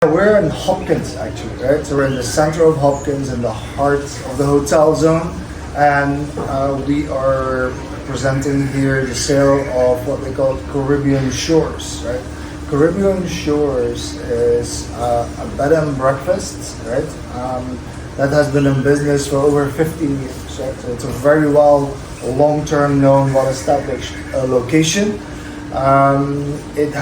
We're in Hopkins actually, right? So we're in the center of Hopkins, in the heart of the hotel zone, and we are presenting here the sale of what they call Caribbean Shores, right? Caribbean Shores is a bed and breakfast, right? That has been in business for over 15 years, right? So it's a very long-term known, well-established location. It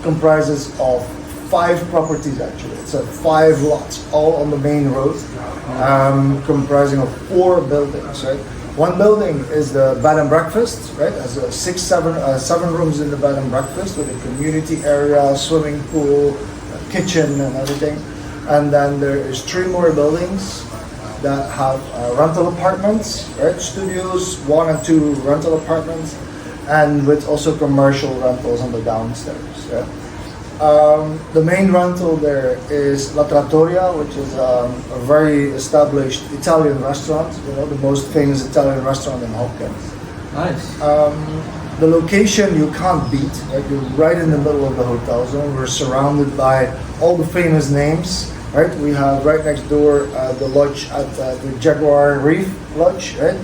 comprises of 5 properties actually. It's 5 lots, all on the main road, comprising of 4 buildings, right? One building is the bed and breakfast, right? Has 7 rooms in the bed and breakfast with a community area, swimming pool, kitchen, and everything. And then there is 3 more buildings that have rental apartments, right? Studios, 1 and 2 rental apartments, and with also commercial rentals on the downstairs, right? The main rental there is La Trattoria, which is a very established Italian restaurant, the most famous Italian restaurant in Hopkins. Nice. The location you can't beat, right? You're right in the middle of the hotel zone. We're surrounded by all the famous names, right? We have right next door the lodge at the Jaguar Reef Lodge, right?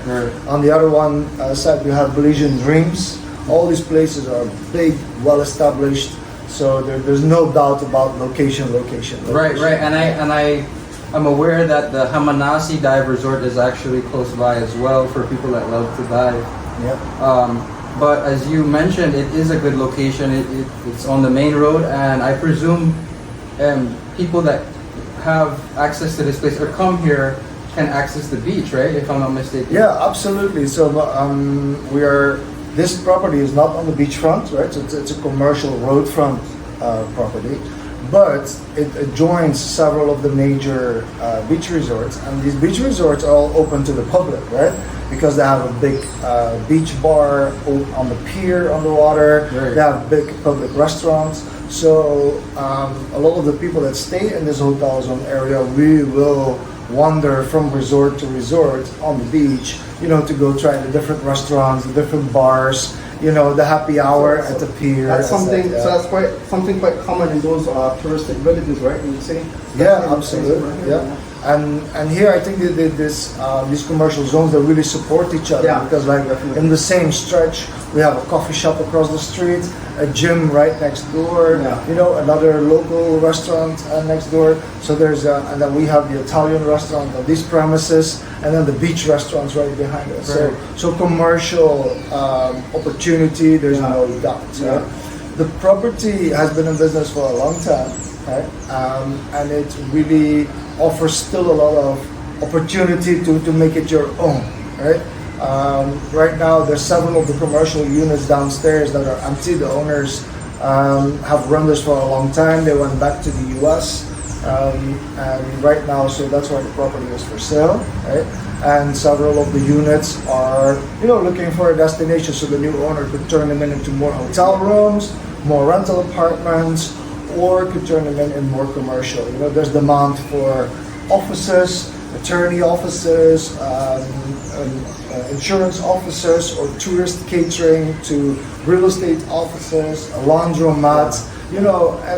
On the other one side we have Belizean Dreams. All these places are big, well-established. So there's no doubt about location. Right. And I'm aware that the Hamanasi Dive Resort is actually close by as well for people that love to dive. Yep. But as you mentioned, it is a good location. It's on the main road, and I presume people that have access to this place or come here can access the beach, right? If I'm not mistaken. Yeah, absolutely. So this property is not on the beachfront, right? So it's a commercial roadfront property, but it adjoins several of the major beach resorts, and these beach resorts are all open to the public, right? Because they have a big beach bar on the pier on the water. Right. They have big public restaurants. So a lot of the people that stay in this hotel zone area really will wander from resort to resort on the beach, to go try the different restaurants, the different bars, the happy hour at the pier. That's something. So that's something quite common in those touristic villages, right? Would you say? Yeah, absolutely. Yeah. And here I think these commercial zones, they really support each other, because in the same stretch we have a coffee shop across the street, a gym right next door, another local restaurant next door. So and then we have the Italian restaurant on these premises, and then the beach restaurants right behind us. Right. So commercial opportunity, there's no doubt. Yeah. The property has been in business for a long time, right? And it really offers still a lot of opportunity to make it your own, right? Right now, there's several of the commercial units downstairs that are empty. The owners have run this for a long time. They went back to the US, and right now, so that's why the property is for sale, right? And several of the units are, looking for a destination, so the new owner could turn them into more hotel rooms, more rental apartments, or could turn them in more commercial. There's demand for offices, attorney offices, insurance offices, or tourist catering to real estate offices, a laundromat,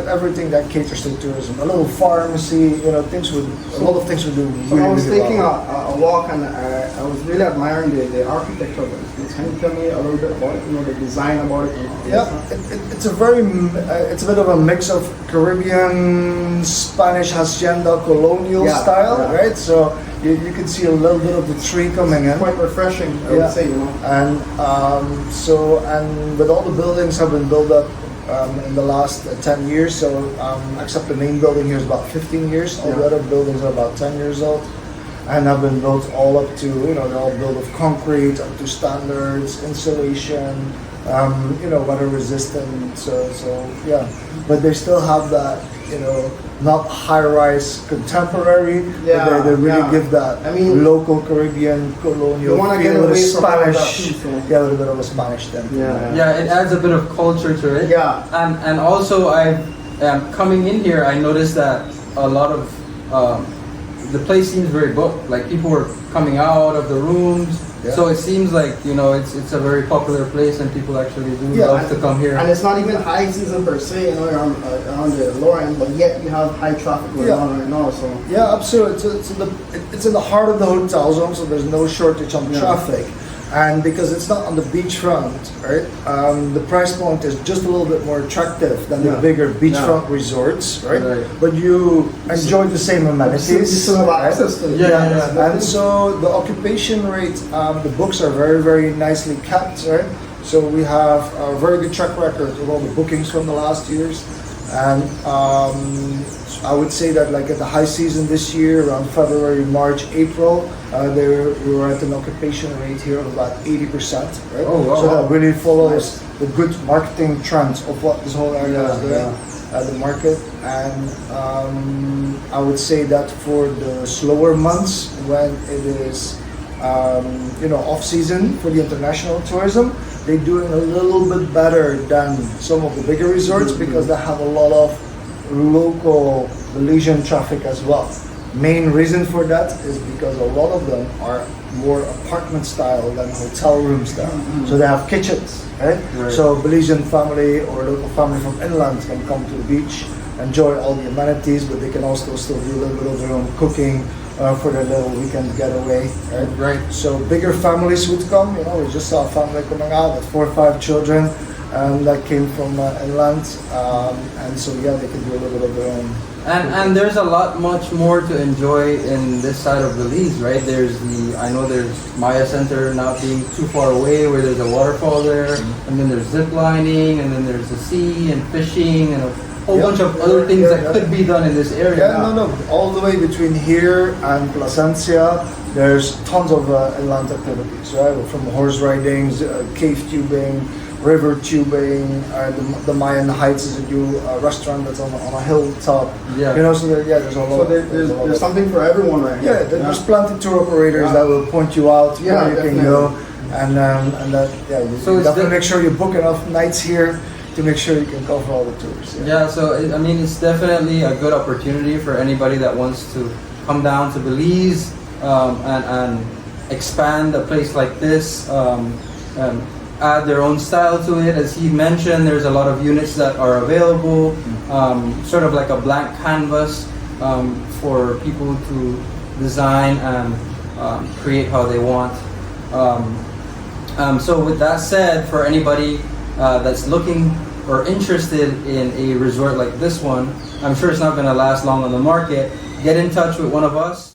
everything that caters to tourism. A little pharmacy, a lot of things we do. So I was taking a walk, and I was really admiring the architecture of it. Can you tell me a little bit about it, the design about it? Yeah, it's a bit of a mix of Caribbean, Spanish hacienda, colonial style, right? So you can see a little bit of the tree coming in. Quite refreshing, I would say, And but all the buildings have been built up in the last 10 years, so except the main building here is about 15 years. All the other buildings are about 10 years old, and have been built all up to, they're all built of concrete, up to standards, insulation, weather resistant, so yeah. But they still have that, not high-rise contemporary, but they really give that local Caribbean colonial feel, with a Spanish, a little bit of a Spanish thing. Yeah, it adds a bit of culture to it. Yeah. And also, coming in here, I noticed that a lot of the place seems very booked. Like people were coming out of the rooms. Yeah. So it seems like, you know, it's a very popular place and people actually do love to come here. And it's not even high season per se, you know, you're on the lower end, but yet you have high traffic going on right now. So yeah, absolutely. It's in the heart of the hotel zone, so there's no shortage on traffic. And because it's not on the beachfront, right? The price point is just a little bit more attractive than the bigger beachfront resorts, right? But you enjoy the same amenities. you still have access to it. And so the occupation rate, the books are very, very nicely kept, right? So we have a very good track record of all the bookings from the last years. And I would say that like at the high season this year, around February, March, April, we were at an occupation rate here of about 80%. Right? Oh, wow. So that really follows the good marketing trends of what this whole area is doing at the market. And I would say that for the slower months, when it is off season for the international tourism, they're doing a little bit better than some of the bigger resorts because they have a lot of local Belizean traffic as well. Main reason for that is because a lot of them are more apartment style than hotel room style. So they have kitchens, right? So Belizean family or local family from inland can come to the beach, enjoy all the amenities, but they can also still do a little bit of their own cooking for their little weekend getaway, right? So bigger families would come. You know, we just saw a family coming out with 4 or 5 children, that came from inland, and so they can do a little bit of their own. And there's a lot much more to enjoy in this side of Belize, right? There's Maya Center not being too far away, where there's a waterfall there, and then there's zip lining, and then there's the sea and fishing and a whole bunch of other things that could be done in this area. All the way between here and Placencia, there's tons of inland activities, right? From horse riding, cave tubing, river tubing, the Mayan Heights is a new restaurant that's on a hilltop. So there's a lot. So there's something for everyone right here. There's plenty of tour operators that will point you out where you can go, and you definitely make sure you book enough nights here to make sure you can cover all the tours. So it's definitely a good opportunity for anybody that wants to come down to Belize and expand a place like this. Add their own style to it. As he mentioned, there's a lot of units that are available, sort of like a blank canvas for people to design and create how they want. So with that said, for anybody that's looking or interested in a resort like this one, I'm sure it's not going to last long on the market. Get in touch with one of us.